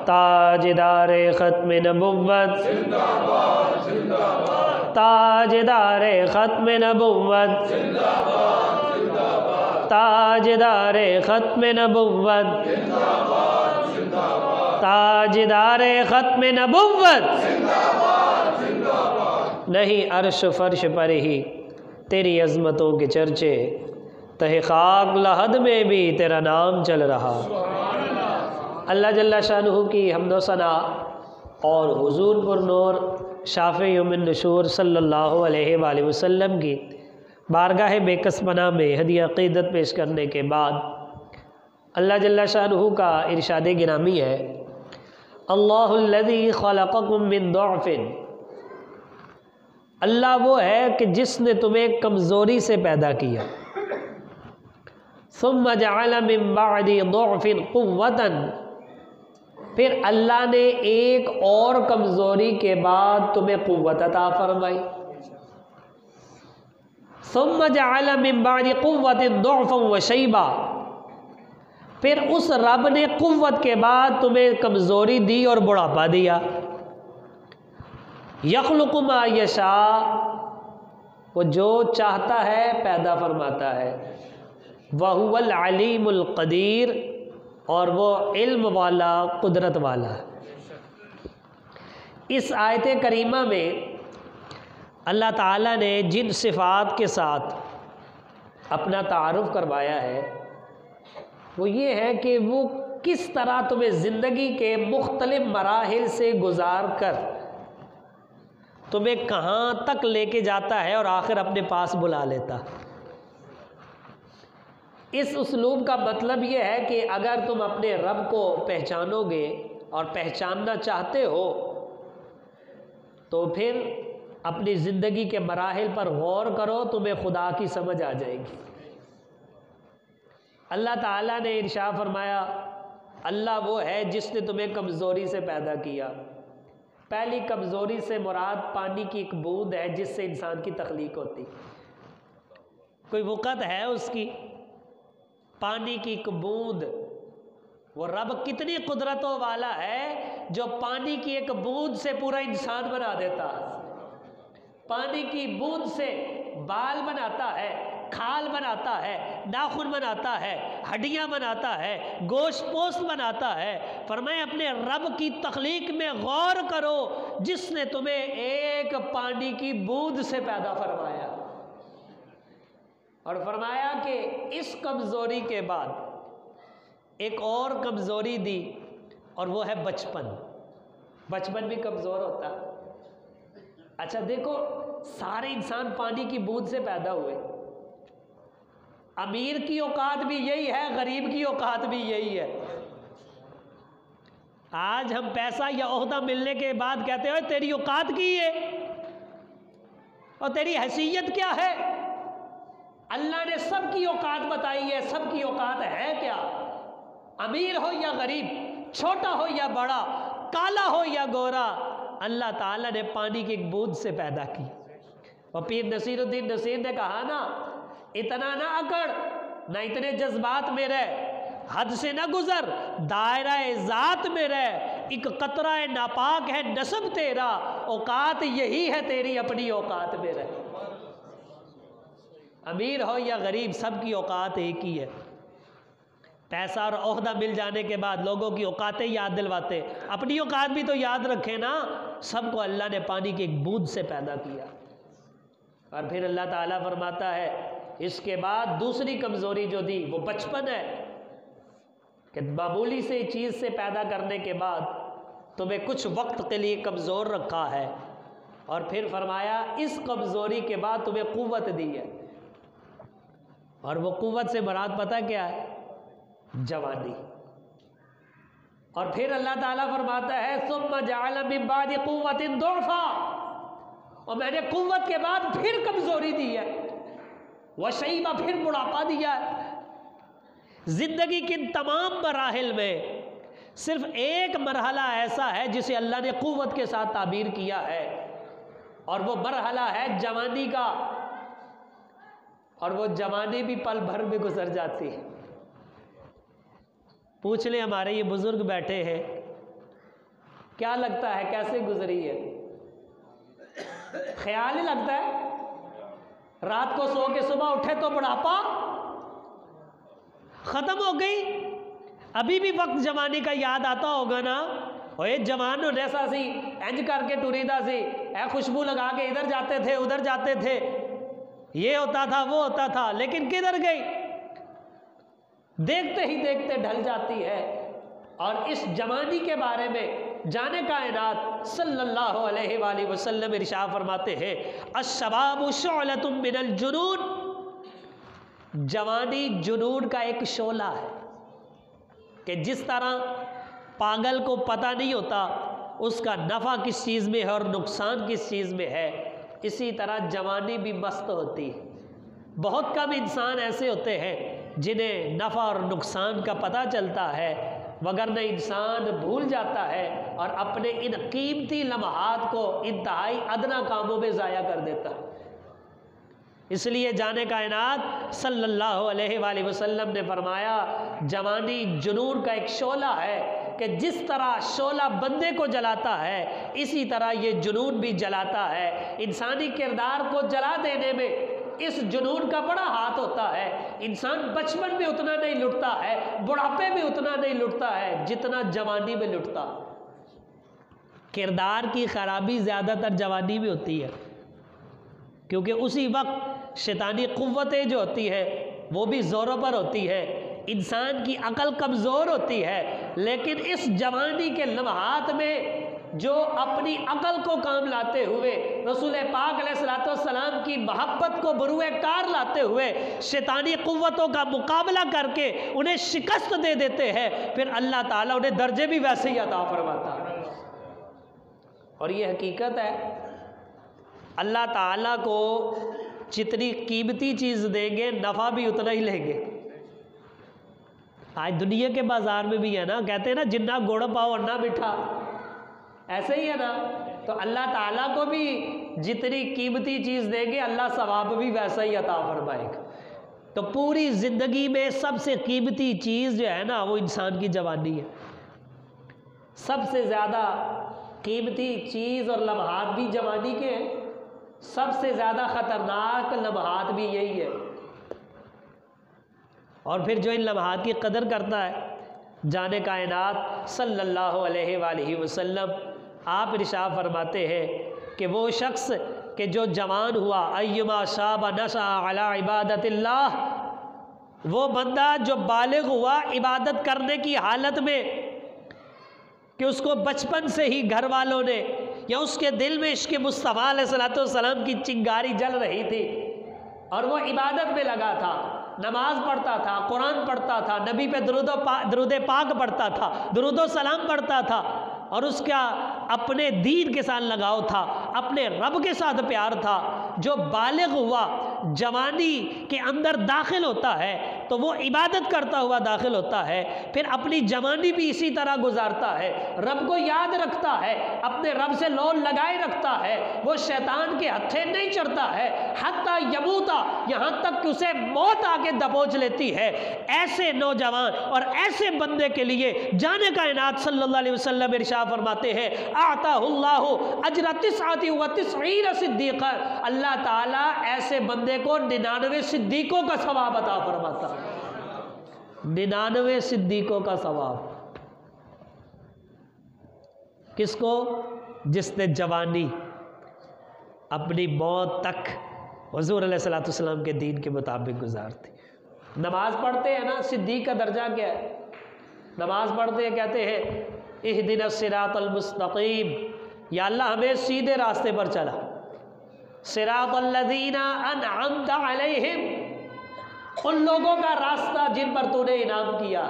ताजदारे ख़त्म नबुव्वत, ताजदारे ख़त्म नबुव्वत, ताजदारे ख़त्म नबुव्वत, ताजदारे ख़त्म नबुव्वत। नहीं अर्श फर्श पर ही तेरी अज़मतों के चर्चे, तहे खाक लहद में भी तेरा नाम चल रहा। अल्लाह जल्ला शानुहु की हम्दो सना और हुजूर पुरनूर शाफ़ी यौमिन नुशूर सल्लल्लाहु अलैहि वसल्लम की बारगाह बेकस पनाह में हदिया अक़ीदत पेश करने के बाद अल्लाह जल्ला शानुहु का इरशाद गिरामी है, अल्लाहुल्लज़ी ख़लक़कुम मिन दुअफ़िन, अल्लाह वो है कि जिसने तुम्हें कमज़ोरी से पैदा किया, सुम्मा जअल मिन बअदि दुअफ़िन क़ुव्वतन, फिर अल्लाह ने एक और कमज़ोरी के बाद तुम्हें क़ुव्वत अता फरमाई। सुम्मा जअल मिन बअदि क़ुव्वतिन दुअफ़न व शैबा, फिर उस रब ने क़ुव्वत के बाद तुम्हें कमज़ोरी दी और बुढ़ापा दिया। यख़्लुक़ु मा यशा, वो जो चाहता है पैदा फरमाता है। वहुवल अलीमुल क़दीर, और वो इल्म वाला कुदरत वाला है। इस आयत करीमा में अल्लाह ताला ने जिन सिफ़ात के साथ अपना तारुफ़ करवाया है वो ये है कि वो किस तरह तुम्हें ज़िंदगी के मुख्तलिफ़ मराहिल से गुज़ार कर तुम्हें कहाँ तक लेके जाता है और आखिर अपने पास बुला लेता। इस उसलूब का मतलब ये है कि अगर तुम अपने रब को पहचानोगे और पहचानना चाहते हो तो फिर अपनी ज़िंदगी के मराहिल पर गौर करो, तुम्हें खुदा की समझ आ जाएगी। अल्लाह ताला ने इरशाद फरमाया, अल्लाह वो है जिसने तुम्हें कमज़ोरी से पैदा किया। पहली कमज़ोरी से मुराद पानी की एक बूंद है जिससे इंसान की तख्लीक होती। कोई वक़्त है उसकी, पानी की एक बूंद, वो रब कितनी कुदरतों वाला है जो पानी की एक बूंद से पूरा इंसान बना देता है। पानी की बूंद से बाल बनाता है, खाल बनाता है, नाखून बनाता है, हड्डियाँ बनाता है, गोश्त पोस्ट बनाता है। फरमाए अपने रब की तख्लीक में गौर करो जिसने तुम्हें एक पानी की बूंद से पैदा फरमाया, और फरमाया कि इस कमज़ोरी के बाद एक और कमज़ोरी दी, और वो है बचपन। बचपन भी कमज़ोर होता। अच्छा देखो, सारे इंसान पानी की बूंद से पैदा हुए। अमीर की औकात भी यही है, गरीब की औकात भी यही है। आज हम पैसा या ओहदा मिलने के बाद कहते हो तेरी औकात की है और तेरी हैसियत क्या है। अल्लाह ने सबकी औकात बताई है, सबकी औकात है क्या। अमीर हो या गरीब, छोटा हो या बड़ा, काला हो या गोरा, अल्लाह ताला ने पानी की एक बूंद से पैदा की। और पीर नसीरुद्दीन नसीर ने कहा ना, इतना ना अकड़, ना इतने जज्बात में रह, हद से ना गुजर, दायरा ज़ात में रह, एक कतरा नापाक है नस्ब तेरा, औकात यही है तेरी, अपनी औकात में रह। अमीर हो या गरीब, सबकी औकात एक ही है। पैसा और ओहदा मिल जाने के बाद लोगों की औकातें याद दिलवाते, अपनी औकात भी तो याद रखें ना। सबको अल्लाह ने पानी की एक बूंद से पैदा किया। और फिर अल्लाह ताला फरमाता है इसके बाद दूसरी कमज़ोरी जो दी वो बचपन है, कि मामूली से चीज़ से पैदा करने के बाद तुम्हें कुछ वक्त के लिए कमज़ोर रखा है, और फिर फरमाया इस कमज़ोरी के बाद तुम्हें क़ुव्वत दी है। और वो क़ुव्वत से मुराद पता क्या है? जवानी। और फिर अल्लाह ताला फरमाता है सुम्मा जअल मिन बादि क़ुव्वतिन दुअफ़ा, और मैंने क़ुव्वत के बाद फिर कमज़ोरी दी है, व शैबा, फिर बुढ़ापा दिया है। ज़िंदगी के तमाम मराहिल में सिर्फ एक मरहला ऐसा है जिसे अल्लाह ने क़ुव्वत के साथ ताबीर किया है, और वो मरहला है जवानी का। और वो जवानी भी पल भर में गुजर जाती है। पूछ लें हमारे ये बुजुर्ग बैठे हैं, क्या लगता है कैसे गुजरी है? ख्याल ही लगता है, रात को सो के सुबह उठे तो बुढ़ापा खत्म हो गई। अभी भी वक्त जवानी का याद आता होगा ना, और जवान हो जैसा सी इंज करके टुरीदा सी, ऐ खुशबू लगा के इधर जाते थे उधर जाते थे, ये होता था वो होता था, लेकिन किधर गई? देखते ही देखते ढल जाती है। और इस जवानी के बारे में जाने कायनात सल्लल्लाहु अलैहि वसल्लम इरशाद फरमाते हैं, अश्शबाबु शुअलतुम मिनल जुनून, जवानी जुनून का एक शोला है कि जिस तरह पागल को पता नहीं होता उसका नफ़ा किस चीज़ में है और नुकसान किस चीज़ में है, इसी तरह जवानी भी मस्त होती है। बहुत कम इंसान ऐसे होते हैं जिन्हें नफ़ा और नुकसान का पता चलता है, वगरना इंसान भूल जाता है और अपने इन कीमती लम्हात को इंतहाई अदना कामों में ज़ाया कर देता है। इसलिए जाने कायनात सल्लल्लाहु अलैहि वसल्लम ने फरमाया, जवानी जुनून का एक शोला है कि जिस तरह शोला बंदे को जलाता है, इसी तरह ये जुनून भी जलाता है। इंसानी किरदार को जला देने में इस जुनून का बड़ा हाथ होता है। इंसान बचपन में उतना नहीं लुटता है, बुढ़ापे में उतना नहीं लुटता है जितना जवानी में लुटता। किरदार की खराबी ज़्यादातर जवानी में होती है, क्योंकि उसी वक्त शैतानी कुव्वतें जो होती है वो भी ज़ोरों पर होती है, इंसान की अकल कमज़ोर होती है। लेकिन इस जवानी के लम्हात में जो अपनी अकल को काम लाते हुए रसूल पाक अलैहिस्सलाम की मोहब्बत को बरूए कार लाते हुए शैतानी कुव्वतों का मुकाबला करके उन्हें शिकस्त दे देते हैं, फिर अल्लाह ताला उन्हें दर्जे भी वैसे ही अता फरमाता है। और ये हकीकत है, अल्लाह ताला को जितनी कीमती चीज़ देंगे नफ़ा भी उतना ही लेंगे। आज दुनिया के बाज़ार में भी है ना, कहते हैं ना जिन्ना गुड़ पाओ अन्ना मीठा, ऐसे ही है ना। तो अल्लाह ताला को भी जितनी कीमती चीज़ देंगे अल्लाह सवाब भी वैसा ही अता फरमाएगा। तो पूरी ज़िंदगी में सबसे कीमती चीज़ जो है ना वो इंसान की जवानी है। सबसे ज़्यादा कीमती चीज़ और लम्हात भी जवानी के हैं, सबसे ज़्यादा ख़तरनाक लम्हात भी यही है। और फिर जो इन लम्हात की कदर करता है, जाने कायनात सल्लल्लाहु अलैहि वसल्लम आप इरशाद फरमाते हैं कि वो शख्स कि जो जवान हुआ, अय्युमा शाबा नशा अला इबादतिल्लाह, वो बंदा जो बालिग हुआ इबादत करने की हालत में कि उसको बचपन से ही घर वालों ने या उसके दिल में इश्क़ मुस्तफ़ा अलैहिस्सलाम की चिंगारी जल रही थी और वो इबादत में लगा था, नमाज पढ़ता था, कुरान पढ़ता था, नबी पे दरूद पाक पढ़ता था, दरूद सलाम पढ़ता था और उसका अपने दीन के साथ लगाव था, अपने रब के साथ प्यार था। जो बालिग हुआ, जवानी के अंदर दाखिल होता है तो वो इबादत करता हुआ दाखिल होता है, फिर अपनी जवानी भी इसी तरह गुजारता है, रब को याद रखता है, अपने रब से लोल लगाए रखता है, वो शैतान के हत्थे नहीं चढ़ता है, हत्ता यमूता, यहाँ तक कि उसे मौत आके दबोच लेती है। ऐसे नौजवान और ऐसे बंदे के लिए जाने कायनात सल्लल्लाहु अलैहि वसल्लम इरशाद फरमाते हैं, आताहुल्लाहु अजरा तिस्अति व तिस्ईन सिद्दीक़ा, अल्लाह ताला ऐसे बंदे को 99 सिद्दीकों का सवाब अता फरमाता है। 99 सिद्दीकों का सवाब किसको? जिसने जवानी अपनी मौत तक हुज़ूर अलैहिस्सलाम के दीन के मुताबिक गुजारती। नमाज पढ़ते हैं ना, सिद्दीक का दर्जा क्या है? नमाज पढ़ते हैं, कहते हैं इहदिनस सिरातल मुस्तकीम, या अल्लाह हमें सीधे रास्ते पर चला, सिरातल लज़ीना अनअमता अलैहिम, उन लोगों का रास्ता जिन पर तूने इनाम किया।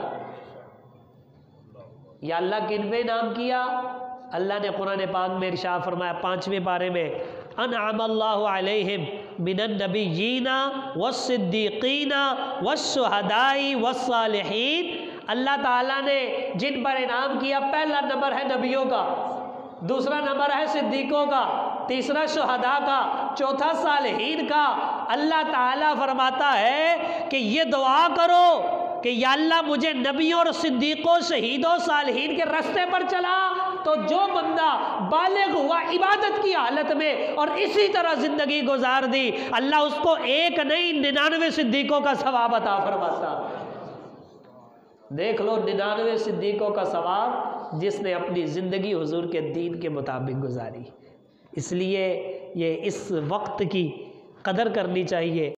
या अल्लाह किन पे इनाम किया? अल्लाह ने कुरान पाक में इरशाद फरमाया 5वें पारे में, अनअमल्लाहु अलैहिम मिनन नबिय्यीना वस्सिद्दीक़ीना वश्शुहदाई वस्सालिहीन, अल्लाह ताला ने जिन पर इनाम किया, पहला नंबर है नबियों का, दूसरा नंबर है सिद्दीकों का, तीसरा शुहदा का, चौथा सालिहीन का। अल्लाह ताला फरमाता है कि ये दुआ करो कि या अल्लाह मुझे नबियों और सिद्दीकों शहीदों सालहीन के रास्ते पर चला, तो जो बंदा बालिग हुआ इबादत की हालत में और इसी तरह ज़िंदगी गुजार दी, अल्लाह उसको एक नहीं 99 सिद्दीकों का सवाब अता फरमाता। देख लो 99 सिद्दीकों का सवाब जिसने अपनी ज़िंदगी हुजूर के दीन के मुताबिक गुजारी। इसलिए ये इस वक्त की कदर करनी चाहिए।